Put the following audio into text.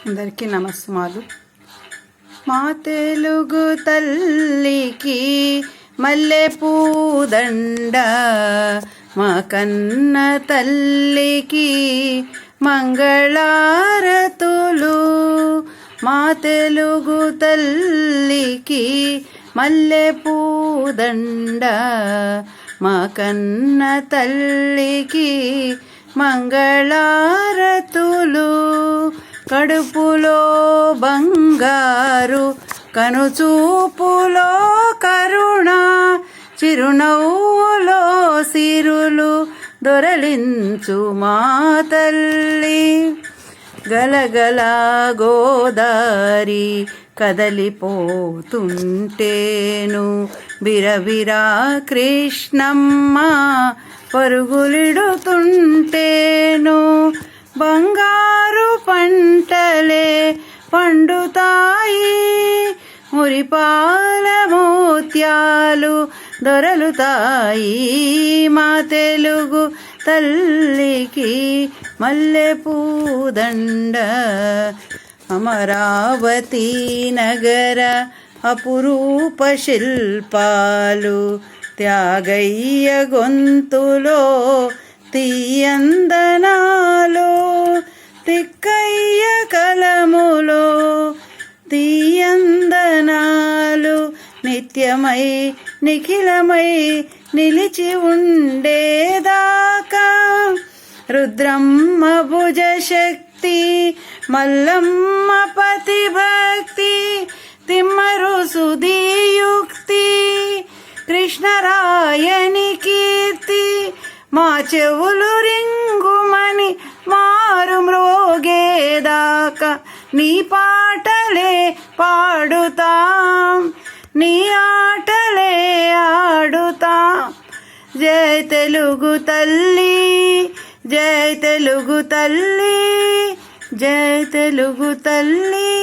అందరికీ నమస్కారాలు. మా తెలుగు తల్లికి మల్లె పూదండ, మా కన్న తల్లికి మంగళారతులు. మా తెలుగు తల్లికి మల్లె పూదండ, మా కన్న తల్లికి మంగళారతులు. కడుపులో బంగారు, కనుచూపులో కరుణ, చిరునవ్వులో సిరులు దొరలించు మా తల్లి. గలగల గోదారి కదలిపోతుంటేను, బిరబిరా కృష్ణమ్మ పరుగులిడుతుంటేను. బంగారు పంటలే పండుతాయి, మురిపాల మోత్యాలు దొరలుతాయి. మా తెలుగు తల్లికి మల్లె పూదండ. అమరావతి నగర అపురూప శిల్పాలు, త్యాగయ్య గొంతులో తీయందనాలు, తిక్కయ్య కలములో తీయందనాలు. నిత్యమై నిఖిలమై నిలిచి ఉండేదాకా రుద్రమ్మ భుజ శక్తి, మల్లమ్మ పతి భక్తి, తిమ్మరు సుధీయుక్తి, కృష్ణరాయని కీర్తి. మా చెవులు రింగుమని మారు మ్రోగేదాకా నీ పాటలే పాడుతాం, నీ ఆటలే ఆడుతాం. జై తెలుగు తల్లి, జై తెలుగు తల్లి, జై తెలుగు తల్లి.